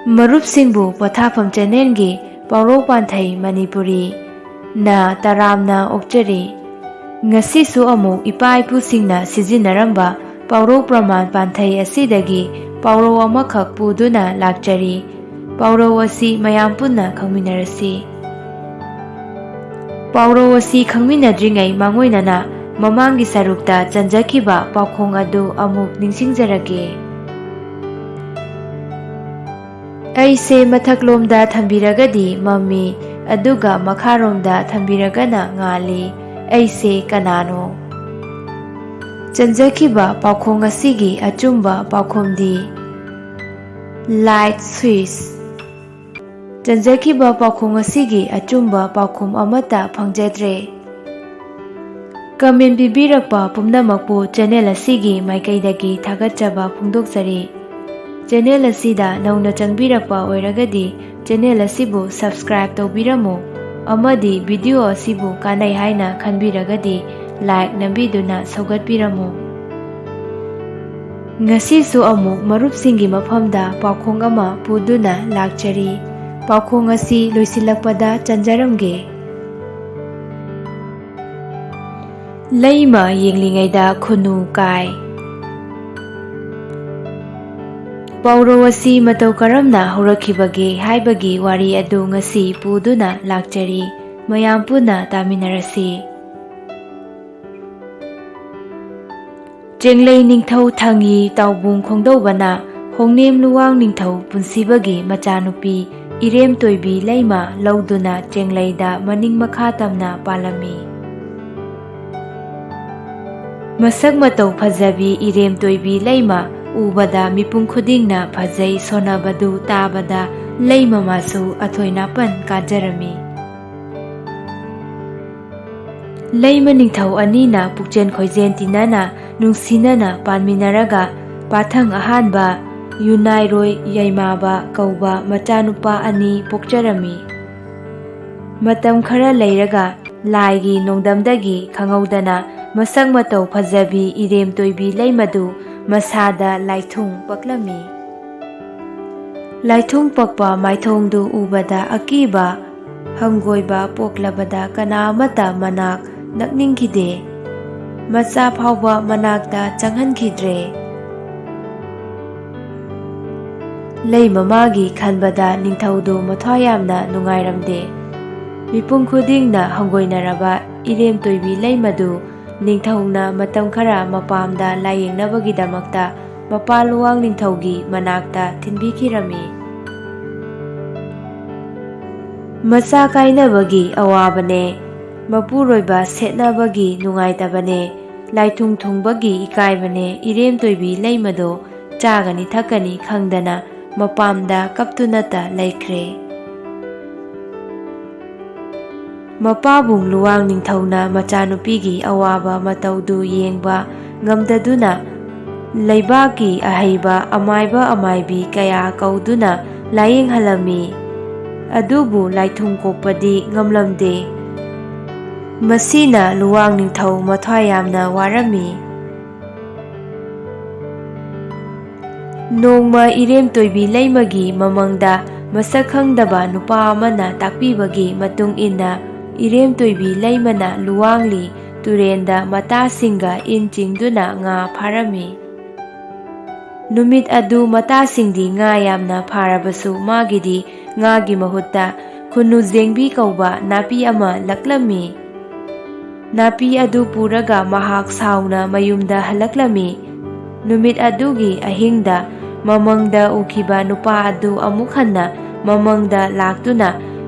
ꯃꯔꯨꯞꯁꯤꯡꯕꯨ ꯄꯣꯊꯥꯐꯝ ꯆꯦꯅꯦꯜꯒꯤ ꯄꯥꯎꯔꯧ ꯄꯥꯟꯊꯩ ꯃꯅꯤꯄꯨꯔꯤ ꯅ ꯇꯔꯥꯝꯅ ꯑꯣꯛꯆꯔꯤ꯫ ꯉꯁꯤꯁꯨ ꯑꯃꯨꯛ ꯏꯄꯥ ꯏꯄꯨꯁꯤꯡꯅ ꯁꯤꯖꯤꯟꯅꯔꯝꯕ ꯄꯥꯎꯔꯧ ꯄ꯭ꯔꯃꯥꯟ ꯄꯥꯟꯊꯩ ꯑꯁꯤꯗꯒꯤ ꯄꯥꯎꯔꯧ ꯑꯃꯈꯛ ꯄꯨꯗꯨꯅ ꯂꯥꯛꯆꯔꯤ꯫ ꯄꯥꯎꯔꯧ ꯑꯁꯤ ꯃꯌꯥꯝ ꯄꯨꯟꯅ ꯈꯪꯃꯤꯟꯅꯔꯁꯤ꯫ ꯄꯥꯎꯔꯧ ꯑꯁꯤ ꯈꯪꯃꯤꯟꯅꯗ꯭ꯔꯤꯉꯩ ꯃꯥꯡꯑꯣꯏꯅꯅ ꯃꯃꯥꯡꯒꯤ ꯁꯔꯨꯛꯇ ꯆꯟꯖꯈꯤꯕ ꯄꯥꯎꯈꯣꯡ ꯑꯗꯨ ꯑꯃꯨꯛ ꯅꯤꯡꯁꯤꯡꯖꯔꯒꯦ꯫ ꯑꯩꯁꯦ ꯃꯊꯛꯂꯣꯝꯗ ꯊꯝꯕꯤꯔꯒꯗꯤ ꯃꯝꯃꯤ, ꯑꯗꯨꯒ ꯃꯈꯥꯔꯣꯝꯗ ꯊꯝꯕꯤꯔꯒꯅ ꯉꯥꯜꯂꯤ꯫ ꯑꯩꯁꯦ ꯀꯅꯥꯅꯣ? ꯆꯟꯖꯈꯤꯕ ꯄꯥꯎꯈꯣꯡ ꯑꯁꯤꯒꯤ ꯑꯆꯨꯝꯕ ꯄꯥꯎꯈꯨꯝꯗꯤ ꯂꯥꯏꯠ ꯁ꯭ꯋꯤꯆ꯫ ꯆꯟꯖꯈꯤꯕ ꯄꯥꯎꯈꯣꯡ ꯑꯁꯤꯒꯤ ꯑꯆꯨꯝꯕ ꯄꯥꯎꯈꯨꯝ ꯑꯃꯠꯇ ꯐꯪꯖꯗ꯭ꯔꯦ꯫ ꯀꯃꯦꯟ ꯄꯤꯕꯤꯔꯛꯄ ꯄꯨꯝꯅꯃꯛꯄꯨ ꯆꯦꯅꯦꯜ ꯑꯁꯤꯒꯤ ꯃꯥꯏꯀꯩꯗꯒꯤ ꯊꯥꯒꯠꯆꯕ ꯐꯣꯡꯗꯣꯛꯆꯔꯤ꯫ ꯆꯦꯅꯦꯜ ꯑꯁꯤꯗ ꯅꯧꯅ ꯆꯪꯕꯤꯔꯛꯄ ꯑꯣꯏꯔꯒꯗꯤ ꯆꯦꯅꯦꯜ ꯑꯁꯤꯕꯨ ꯁꯕꯁꯀ꯭ꯔꯥꯏꯕ ꯇꯧꯕꯤꯔꯝꯃꯨ, ꯑꯃꯗꯤ ꯚꯤꯗꯤꯑꯣ ꯑꯁꯤꯕꯨ ꯀꯥꯟꯅꯩ ꯍꯥꯏꯅ ꯈꯟꯕꯤꯔꯒꯗꯤ ꯂꯥꯏꯛ ꯅꯝꯕꯤꯗꯨꯅ ꯁꯧꯒꯠꯄꯤꯔꯝꯃꯨ꯫ ꯉꯁꯤꯁꯨ ꯑꯃꯨꯛ ꯃꯔꯨꯞꯁꯤꯡꯒꯤ ꯃꯐꯝꯗ ꯄꯥꯎꯈꯣꯡ ꯑꯃ ꯄꯨꯗꯨꯅ ꯂꯥꯛꯆꯔꯤ꯫ ꯄꯥꯎꯈꯣꯡ ꯑꯁꯤ ꯂꯣꯏꯁꯤꯜꯂꯛꯄꯗ ꯆꯟꯖꯔꯝꯒꯦ꯫ ꯂꯩꯃ ꯌꯦꯡꯂꯤꯉꯩꯗ ꯈꯨꯟꯅꯨ ꯀꯥꯏ꯫ ꯄꯥꯎꯔꯧ ꯑꯁꯤ ꯃꯇꯧ ꯀꯔꯝꯅ ꯍꯧꯔꯛꯈꯤꯕꯒꯦ ꯍꯥꯏꯕꯒꯤ ꯋꯥꯔꯤ ꯑꯗꯨ ꯉꯁꯤ ꯄꯨꯗꯨꯅ ꯂꯥꯛꯆꯔꯤ꯫ ꯃꯌꯥꯝ ꯄꯨꯟꯅ ꯇꯥꯃꯤꯟꯅꯔꯁꯤ꯫ ꯆꯦꯡꯂꯩ ꯅꯤꯡꯊꯧ ꯊꯪꯌꯤ ꯇꯥꯎꯕꯨꯡ ꯈꯣꯡꯗꯧꯕꯅ ꯍꯣꯡꯅꯦꯝ ꯂꯨꯋꯥꯡ ꯅꯤꯡꯊꯧ ꯄꯨꯟꯁꯤꯕꯒꯤ ꯃꯆꯥꯅꯨꯄꯤ ꯏꯔꯦꯝꯇꯣꯏꯕꯤ ꯂꯩꯃ ꯂꯧꯗꯨꯅ ꯆꯦꯡꯂꯩꯗ ꯃꯅꯤꯡ ꯃꯈꯥ ꯇꯝꯅ ꯄꯥꯜꯂꯝꯃꯤ꯫ ꯃꯁꯛ ꯃꯇꯧ ꯐꯖꯕꯤ ꯏꯔꯦꯝꯇꯣꯏꯕꯤ ꯂꯩꯃ ꯎꯕꯗ ꯃꯤꯄꯨꯝ ꯈꯨꯗꯤꯡꯅ ꯐꯖꯩ ꯁꯣꯟꯅꯕꯗꯨ ꯇꯥꯕꯗ ꯂꯩꯃꯃꯁꯨ ꯑꯊꯣꯏ-ꯅꯥꯄꯟ ꯀꯥꯖꯔꯝꯃꯤ꯫ ꯂꯩꯃ ꯅꯤꯡꯊꯧ ꯑꯅꯤꯅ ꯄꯨꯛꯆꯦꯟ ꯈꯣꯏꯖꯦꯟ ꯇꯤꯟꯅꯅ ꯅꯨꯡꯁꯤꯅꯅ ꯄꯥꯟꯃꯤꯟꯅꯔꯒ ꯄꯥꯊꯪ ꯑꯍꯥꯟꯕ ꯌꯨꯅꯥꯏꯔꯣꯏ ꯌꯥꯏꯃꯥꯕ ꯀꯧꯕ ꯃꯆꯥꯅꯨꯄꯥ ꯑꯅꯤ ꯄꯣꯛꯆꯔꯝꯃꯤ꯫ ꯃꯇꯝ ꯈꯔ ꯂꯩꯔꯒ ꯂꯥꯏꯒꯤ ꯅꯣꯡꯗꯝꯗꯒꯤ ꯈꯪꯍꯧꯗꯅ ꯃꯁꯛ ꯃꯇꯧ ꯐꯖꯕꯤ ꯏꯔꯦꯝꯇꯣꯏꯕꯤ ꯂꯩꯃꯗꯨ ꯃꯁꯥꯗ ꯂꯥꯏꯊꯨꯡ ꯄꯛꯂꯝꯃꯤ꯫ ꯂꯥꯏꯊꯨꯡ ꯄꯛꯄ ꯃꯥꯏꯊꯣꯡꯗꯨ ꯎꯕꯗ ꯑꯀꯤꯕ ꯍꯪꯒꯣꯏꯕ ꯄꯣꯛꯂꯕꯗ ꯀꯅꯥ ꯑꯃꯠꯇ ꯃꯅꯥꯛ ꯅꯛꯅꯤꯡꯈꯤꯗꯦ, ꯃꯆꯥ ꯐꯥꯎꯕ ꯃꯅꯥꯛꯇ ꯆꯪꯍꯟꯈꯤꯗ꯭ꯔꯦ꯫ ꯂꯩꯃꯃꯥꯒꯤ ꯈꯟꯕꯗ ꯅꯤꯡꯊꯧꯗꯨ ꯃꯊ꯭ꯋꯥꯏ ꯌꯥꯝꯅ ꯅꯨꯡꯉꯥꯏꯔꯝꯗꯦ꯫ ꯃꯤꯄꯨꯝ ꯈꯨꯗꯤꯡꯅ ꯍꯪꯒꯣꯏꯅꯔꯕ ꯏꯔꯦꯝꯇꯣꯏꯕꯤ ꯂꯩꯃꯗꯨ ꯅꯤꯡꯊꯧꯅ ꯃꯇꯝ ꯈꯔ ꯃꯄꯥꯝꯗ ꯂꯥꯌꯦꯡꯅꯕꯒꯤꯗꯃꯛꯇ ꯃꯄꯥ ꯂꯨꯋꯥꯡ ꯅꯤꯡꯊꯧꯒꯤ ꯃꯅꯥꯛꯇ ꯊꯤꯟꯕꯤꯈꯤꯔꯝꯃꯤ꯫ ꯃꯆꯥ ꯀꯥꯏꯅꯕꯒꯤ ꯑꯋꯥꯕꯅꯦ, ꯃꯄꯨꯔꯣꯏꯕ ꯁꯦꯠꯅꯕꯒꯤ ꯅꯨꯡꯉꯥꯏꯇꯕꯅꯦ, ꯂꯥꯏꯊꯨꯡ ꯊꯨꯡꯕꯒꯤ ꯏꯀꯥꯏꯕꯅꯦ ꯏꯔꯦꯝꯇꯣꯏꯕꯤ ꯂꯩꯃꯗꯣ ꯆꯥꯒꯅꯤ ꯊꯛꯀꯅꯤ ꯈꯪꯗꯅ ꯃꯄꯥꯝꯗ ꯀꯞꯇꯨꯅꯇ ꯂꯩꯈ꯭ꯔꯦ꯫ ꯃꯄꯥꯕꯨꯡ ꯂꯨꯋꯥꯡ ꯅꯤꯡꯊꯧꯅ ꯃꯆꯥꯅꯨꯄꯤꯒꯤ ꯑꯋꯥꯕ ꯃꯇꯧꯗꯨ ꯌꯦꯡꯕ ꯉꯝꯗꯗꯨꯅ ꯂꯩꯕꯥꯛꯀꯤ ꯑꯍꯩꯕ ꯑꯃꯥꯏꯕ ꯑꯃꯥꯏꯕꯤ ꯀꯌꯥ ꯀꯧꯗꯨꯅ ꯂꯥꯌꯦꯡꯍꯜꯂꯝꯃꯤ꯫ ꯑꯗꯨꯕꯨ ꯂꯥꯏꯊꯨꯡ ꯀꯣꯛꯄꯗꯤ ꯉꯝꯂꯝꯗꯦ꯫ ꯃꯁꯤꯅ ꯂꯨꯋꯥꯡ ꯅꯤꯡꯊꯧ ꯃꯊ꯭ꯋꯥꯏ ꯌꯥꯝꯅ ꯋꯥꯔꯝꯃꯤ꯫ ꯅꯣꯡꯃ ꯏꯔꯦꯝꯇꯣꯏꯕꯤ ꯂꯩꯃꯒꯤ ꯃꯃꯪꯗ ꯃꯁꯛ ꯈꯪꯗꯕ ꯅꯨꯄꯥ ꯑꯃꯅ ꯇꯥꯛꯄꯤꯕꯒꯤ ꯃꯇꯨꯡ ꯏꯟꯅ ꯏꯔꯦꯝꯇꯣꯏꯕꯤ ꯂꯩꯃꯅ ꯂꯨꯋꯥꯡꯂꯤ ꯇꯨꯔꯦꯟꯗ ꯃꯇꯥꯁꯤꯡꯒ ꯏꯟ ꯆꯤꯡꯗꯨꯅ ꯉꯥ ꯐꯥꯔꯝꯃꯤ꯫ ꯅꯨꯃꯤꯠ ꯑꯗꯨ ꯃꯇꯥꯁꯤꯡꯗꯤ ꯉꯥ ꯌꯥꯝꯅ ꯐꯥꯔꯕꯁꯨ ꯃꯥꯒꯤꯗꯤ ꯉꯥꯒꯤ ꯃꯍꯨꯠꯇ ꯈꯨꯟꯅꯨꯖꯦꯡꯕꯤ ꯀꯧꯕ ꯅꯥꯄꯤ ꯑꯃ ꯂꯛꯂꯝꯃꯤ꯫ ꯅꯥꯄꯤ ꯑꯗꯨ ꯄꯨꯔꯒ ꯃꯍꯥꯛ ꯁꯥꯎꯅ ꯃꯌꯨꯝꯗ ꯍꯜꯂꯛꯂꯝꯃꯤ꯫ ꯅꯨꯃꯤꯠ ꯑꯗꯨꯒꯤ ꯑꯍꯤꯡꯗ ꯃꯃꯪꯗ ꯎꯈꯤꯕ ꯅꯨꯄꯥ ꯑꯗꯨ ꯑꯃꯨꯛ ꯍꯟꯅ ꯃꯃꯪꯗ ꯂꯥꯛꯇꯨꯅ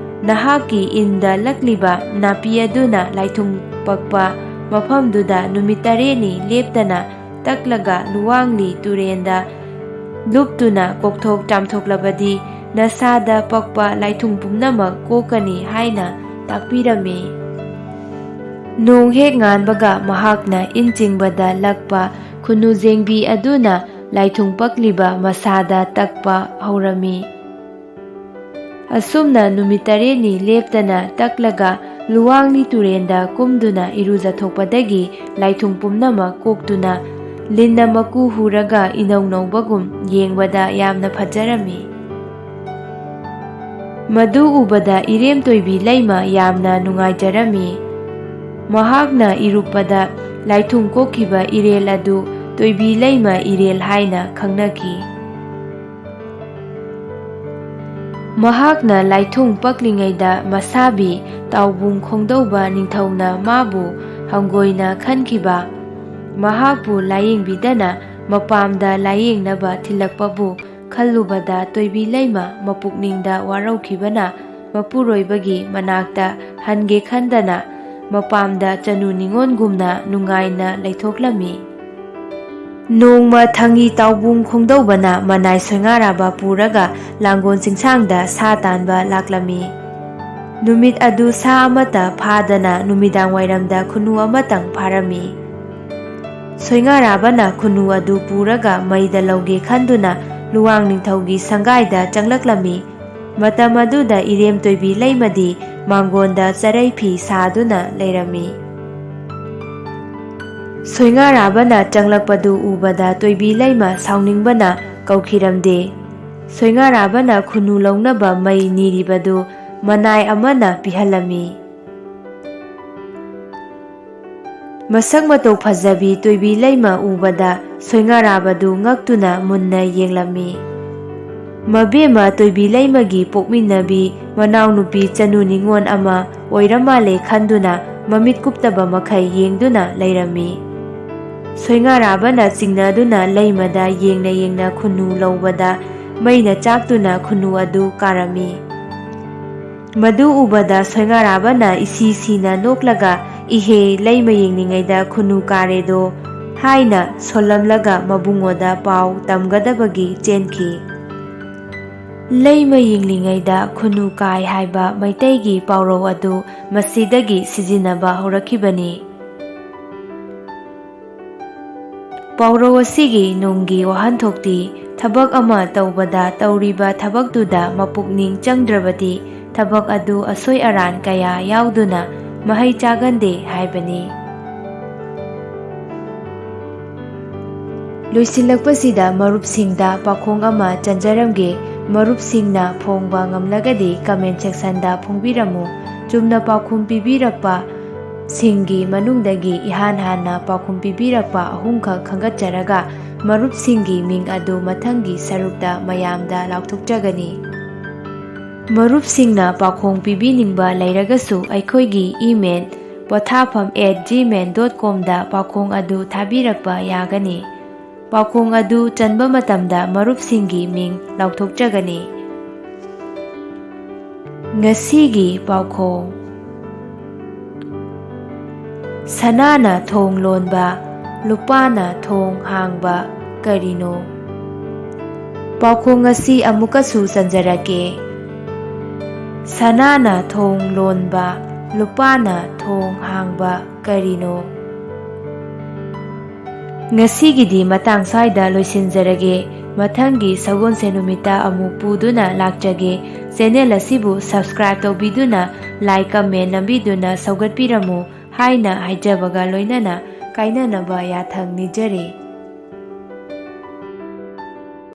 ꯅꯍꯥꯛꯀꯤ ꯏꯟꯗ ꯂꯛꯂꯤꯕ ꯅꯥꯄꯤ ꯑꯗꯨꯅ ꯂꯥꯏꯊꯨꯡ ꯄꯛꯄ ꯃꯐꯝꯗꯨꯗ ꯅꯨꯃꯤꯠ 8ꯅꯤ ꯂꯦꯞꯇꯅ ꯇꯛꯂꯒ ꯂꯨꯋꯥꯡꯂꯤ ꯇꯨꯔꯦꯟꯗ ꯂꯨꯞꯇꯨꯅ ꯀꯣꯛꯊꯣꯛ ꯆꯥꯝꯊꯣꯛꯂꯕꯗꯤ ꯅꯁꯥꯗ ꯄꯛꯄ ꯂꯥꯏꯊꯨꯡ ꯄꯨꯝꯅꯃꯛ ꯀꯣꯛꯀꯅꯤ ꯍꯥꯏꯅ ꯇꯥꯛꯄꯤꯔꯝꯃꯤ꯫ ꯅꯣꯡ ꯍꯦꯛ ꯉꯥꯟꯕꯒ ꯃꯍꯥꯛꯅ ꯏꯟ ꯆꯤꯡꯕꯗ ꯂꯛꯄ ꯈꯨꯟꯅꯨꯖꯦꯡꯕꯤ ꯑꯗꯨꯅ ꯂꯥꯏꯊꯨꯡ ꯄꯛꯂꯤꯕ ꯃꯁꯥꯗ ꯇꯛꯄ ꯍꯧꯔꯝꯃꯤ꯫ ꯑꯁꯨꯝꯅ ꯅꯨꯃꯤꯠ 8ꯅꯤ ꯂꯦꯞꯇꯅ ꯇꯛꯂꯒ ꯂꯨꯋꯥꯡꯂꯤ ꯇꯨꯔꯦꯟꯗ ꯀꯨꯝꯗꯨꯅ ꯏꯔꯨꯖꯊꯣꯛꯄꯗꯒꯤ ꯂꯥꯏꯊꯨꯡ ꯄꯨꯝꯅꯃꯛ ꯀꯣꯛꯇꯨꯅ ꯂꯤꯟꯅ ꯃꯀꯨ ꯍꯨꯔꯒ ꯏꯅꯧ ꯅꯧꯕꯒꯨꯝ ꯌꯦꯡꯕꯗ ꯌꯥꯝꯅ ꯐꯖꯔꯝꯃꯤ꯫ ꯃꯗꯨ ꯎꯕꯗ ꯏꯔꯦꯝꯇꯣꯏꯕꯤ ꯂꯩꯃ ꯌꯥꯝꯅ ꯅꯨꯡꯉꯥꯏꯖꯔꯝꯃꯤ꯫ ꯃꯍꯥꯛꯅ ꯏꯔꯨꯞꯄꯗ ꯂꯥꯏꯊꯨꯡ ꯀꯣꯛꯈꯤꯕ ꯏꯔꯦꯜ ꯑꯗꯨ ꯇꯣꯏꯕꯤ ꯂꯩꯃ ꯏꯔꯦꯜ ꯍꯥꯏꯅ ꯈꯪꯅꯈꯤ꯫ ꯃꯍꯥꯛꯅ ꯂꯥꯏꯊꯨꯡ ꯄꯛꯂꯤꯉꯩꯗ ꯃꯁꯥꯕꯤ ꯇꯥꯎꯕꯨꯡ ꯈꯣꯡꯗꯧꯕ ꯅꯤꯡꯊꯧꯅ ꯃꯥꯕꯨ ꯍꯪꯒꯣꯏꯅ ꯈꯟꯈꯤꯕ, ꯃꯍꯥꯛꯄꯨ ꯂꯥꯌꯦꯡꯕꯤꯗꯅ ꯃꯄꯥꯝꯗ ꯂꯥꯌꯦꯡꯅꯕ ꯊꯤꯜꯂꯛꯄꯕꯨ ꯈꯜꯂꯨꯕꯗ ꯇꯣꯏꯕꯤ ꯂꯩꯃ ꯃꯄꯨꯛꯅꯤꯡꯗ ꯋꯥꯔꯧꯈꯤꯕꯅ ꯃꯄꯨꯔꯣꯏꯕꯒꯤ ꯃꯅꯥꯛꯇ ꯍꯟꯒꯦ ꯈꯟꯗꯅ ꯃꯄꯥꯝꯗ ꯆꯅꯨ ꯅꯤꯉꯣꯟꯒꯨꯝꯅ ꯅꯨꯡꯉꯥꯏꯅ ꯂꯩꯊꯣꯛꯂꯝꯃꯤ꯫ ꯅꯣꯡꯃ ꯊꯪꯉꯤ ꯇꯥꯎꯕꯨꯡ ꯈꯣꯡꯗꯧꯕꯅ ꯃꯅꯥꯏ ꯁꯣꯏꯉꯥꯔꯥꯕ ꯄꯨꯔꯒ ꯂꯥꯡꯒꯣꯜ ꯆꯤꯡꯁꯥꯡꯗ ꯁꯥ ꯇꯥꯟꯕ ꯂꯥꯛꯂꯝꯃꯤ꯫ ꯅꯨꯃꯤꯠ ꯑꯗꯨ ꯁꯥ ꯑꯃꯠꯇ ꯐꯥꯗꯅ ꯅꯨꯃꯤꯗꯥꯡꯋꯥꯏꯔꯝꯗ ꯈꯨꯟꯅꯨ ꯑꯃꯇꯪ ꯐꯥꯔꯝꯃꯤ꯫ ꯁꯣꯏꯉꯥꯔꯥꯕꯅ ꯈꯨꯟꯅꯨ ꯑꯗꯨ ꯄꯨꯔꯒ ꯃꯩꯗ ꯂꯧꯒꯦ ꯈꯟꯗꯨꯅ ꯂꯨꯋꯥꯡ ꯅꯤꯡꯊꯧꯒꯤ ꯁꯪꯒꯥꯏꯗ ꯆꯪꯂꯛꯂꯝꯃꯤ꯫ ꯃꯇꯝ ꯑꯗꯨꯗ ꯏꯔꯦꯝꯇꯣꯏꯕꯤ ꯂꯩꯃꯗꯤ ꯃꯥꯡꯒꯣꯟꯗ ꯆꯔꯩ ꯐꯤ ꯁꯥꯗꯨꯅ ꯂꯩꯔꯝꯃꯤ꯫ ꯁꯣꯏꯉꯥꯔꯥꯕꯅ ꯆꯪꯂꯛꯄꯗꯨ ꯎꯕꯗ ꯇꯣꯏꯕꯤ ꯂꯩꯃ ꯁꯥꯎꯅꯤꯡꯕꯅ ꯀꯧꯈꯤꯔꯝꯗꯦ꯫ ꯁꯣꯏꯉꯥꯔꯥꯕꯅ ꯈꯨꯟꯅꯨ ꯂꯧꯅꯕ ꯃꯩ ꯅꯤꯔꯤꯕꯗꯨ ꯃꯅꯥꯏ ꯑꯃꯅ ꯄꯤꯍꯜꯂꯝꯃꯤ꯫ ꯃꯁꯛ ꯃꯇꯧ ꯐꯖꯕꯤ ꯇꯣꯏꯕꯤ ꯂꯩꯃ ꯎꯕꯗ ꯁꯣꯏꯉꯥꯔꯥꯕꯗꯨ ꯉꯛꯇꯨꯅ ꯃꯨꯟꯅ ꯌꯦꯡꯂꯝꯃꯤ꯫ ꯃꯕꯦꯝꯃ ꯇꯣꯏꯕꯤ ꯂꯩꯃꯒꯤ ꯄꯣꯛꯃꯤꯟꯅꯕꯤ ꯃꯅꯥꯎꯅꯨꯄꯤ ꯆꯅꯨ ꯅꯤꯉꯣꯟ ꯑꯃ ꯑꯣꯏꯔꯃꯥꯜꯂꯦ ꯈꯟꯗꯨꯅ ꯃꯃꯤꯠ ꯀꯨꯞꯇꯕ ꯃꯈꯩ ꯌꯦꯡꯗꯨꯅ ꯂꯩꯔꯝꯃꯤ꯫ ꯁꯣꯏꯉꯥꯔꯥꯕꯅ ꯆꯤꯡꯅꯗꯨꯅ ꯂꯩꯃꯗ ꯌꯦꯡꯅ ꯌꯦꯡꯅ ꯈꯨꯟꯅꯨ ꯂꯧꯕꯗ ꯃꯩꯅ ꯆꯥꯛꯇꯨꯅ ꯈꯨꯟꯅꯨ ꯑꯗꯨ ꯀꯥꯔꯝꯃꯤ꯫ ꯃꯗꯨ ꯎꯕꯗ ꯁꯣꯏꯉꯥꯔꯥꯕꯅ ꯏꯁꯤ ꯁꯤꯅ ꯅꯣꯛꯂꯒ "ꯏꯍꯦ, ꯂꯩꯃ ꯌꯦꯡꯂꯤꯉꯩꯗ ꯈꯨꯟꯅꯨ ꯀꯥꯔꯦꯗꯣ" ꯍꯥꯏꯅ ꯁꯣꯜꯂꯝꯂꯒ ꯃꯕꯨꯡꯉꯣꯗ ꯄꯥꯎ ꯇꯝꯒꯗꯕꯒꯤ ꯆꯦꯟꯈꯤ꯫ ꯂꯩꯃ ꯌꯦꯡꯂꯤꯉꯩꯗ ꯈꯨꯟꯅꯨ ꯀꯥꯏ ꯍꯥꯏꯕ ꯃꯩꯇꯩꯒꯤ ꯄꯥꯎꯔꯧ ꯑꯗꯨ ꯃꯁꯤꯗꯒꯤ ꯁꯤꯖꯤꯟꯅꯕ ꯍꯧꯔꯛꯈꯤꯕꯅꯤ꯫ ꯄꯥꯎꯔꯧ ꯑꯁꯤꯒꯤ ꯅꯨꯡꯒꯤ ꯋꯥꯍꯟꯊꯣꯛꯇꯤ ꯊꯕꯛ ꯑꯃ ꯇꯧꯕꯗ ꯇꯧꯔꯤꯕ ꯊꯕꯛꯇꯨꯗ ꯃꯄꯨꯛꯅꯤꯡ ꯆꯪꯗ꯭ꯔꯕꯗꯤ ꯊꯕꯛ ꯑꯗꯨ ꯑꯁꯣꯏ ꯑꯔꯥꯟ ꯀꯌꯥ ꯌꯥꯎꯗꯨꯅ ꯃꯍꯩ ꯆꯥꯒꯟꯗꯦ ꯍꯥꯏꯕꯅꯤ꯫ ꯂꯣꯏꯁꯤꯜꯂꯛꯄꯁꯤꯗ ꯃꯔꯨꯞꯁꯤꯡꯗ ꯄꯥꯎꯈꯣꯡ ꯑꯃ ꯆꯟꯖꯔꯝꯒꯦ꯫ ꯃꯔꯨꯞꯁꯤꯡꯅ ꯐꯣꯡꯕ ꯉꯝꯂꯒꯗꯤ ꯀꯃꯦꯟꯠ ꯁꯦꯛꯁꯟꯗ ꯐꯣꯡꯕꯤꯔꯝꯃꯨ꯫ ꯆꯨꯝꯅ ꯄꯥꯎꯈꯨꯝ ꯄꯤꯕꯤꯔꯛꯄ ꯁꯤꯡꯒꯤ ꯃꯅꯨꯡꯗꯒꯤ ꯏꯍꯥꯟ ꯍꯥꯟꯅ ꯄꯥꯎꯈꯨꯝ ꯄꯤꯕꯤꯔꯛꯄ 3ꯈꯛ ꯈꯟꯒꯠꯆꯔꯒ ꯃꯔꯨꯞꯁꯤꯡꯒꯤ ꯃꯤꯡ ꯑꯗꯨ ꯃꯊꯪꯒꯤ ꯁꯔꯨꯛꯇ ꯃꯌꯥꯝꯗ ꯂꯥꯎꯊꯣꯛꯆꯒꯅꯤ꯫ ꯃꯔꯨꯞꯁꯤꯡꯅ ꯄꯥꯎꯈꯣꯡ ꯄꯤꯕꯤꯅꯤꯡꯕ ꯂꯩꯔꯒꯁꯨ ꯑꯩꯈꯣꯏꯒꯤ ꯏꯃꯦꯜ pothapam@gmail.com ꯗ ꯄꯥꯎꯈꯣꯡ ꯑꯗꯨ ꯊꯥꯕꯤꯔꯛꯄ ꯌꯥꯒꯅꯤ꯫ ꯄꯥꯎꯈꯣꯡ ꯑꯗꯨ ꯆꯟꯕ ꯃꯇꯝꯗ ꯃꯔꯨꯞꯁꯤꯡꯒꯤ ꯃꯤꯡ ꯂꯥꯎꯊꯣꯛꯆꯒꯅꯤ꯫ ꯉꯁꯤꯒꯤ ꯄꯥꯎꯈꯣꯡ: ꯁꯅꯥꯅ ꯊꯣꯡ ꯂꯣꯟꯕ, ꯂꯨꯄꯥꯅ ꯊꯣꯡ ꯍꯥꯡꯕ ꯀꯔꯤꯅꯣ? ꯄꯥꯎꯈꯣꯡ ꯑꯁꯤ ꯑꯃꯨꯛꯀꯁꯨ ꯆꯟꯖꯔꯛꯀꯦ꯫ ꯁꯅꯥꯅ ꯊꯣꯡ ꯂꯣꯟꯕ, ꯂꯨꯄꯥꯅ ꯊꯣꯡ ꯍꯥꯡꯕ ꯀꯔꯤꯅꯣ? ꯉꯁꯤꯒꯤꯗꯤ ꯃꯇꯥꯡ ꯁ꯭ꯋꯥꯏꯗ ꯂꯣꯏꯁꯤꯟꯖꯔꯒꯦ꯫ ꯃꯊꯪꯒꯤ ꯁꯒꯣꯜꯁꯦꯟ ꯅꯨꯃꯤꯠꯇ ꯑꯃꯨꯛ ꯄꯨꯗꯨꯅ ꯂꯥꯛꯆꯒꯦ꯫ ꯆꯦꯅꯦꯜ ꯑꯁꯤꯕꯨ ꯁꯕꯁꯀ꯭ꯔꯥꯏꯕ ꯇꯧꯕꯤꯗꯨꯅ ꯂꯥꯏꯛ ꯀꯃꯦꯟꯠ ꯅꯝꯕꯤꯗꯨꯅ ꯁꯧꯒꯠꯄꯤꯔꯝꯃꯨ ꯍꯥꯏꯅ ꯍꯥꯏꯖꯕꯒ ꯂꯣꯏꯅꯅ ꯀꯥꯏꯅꯅꯕ ꯌꯥꯊꯪ ꯅꯤꯖꯔꯤ꯫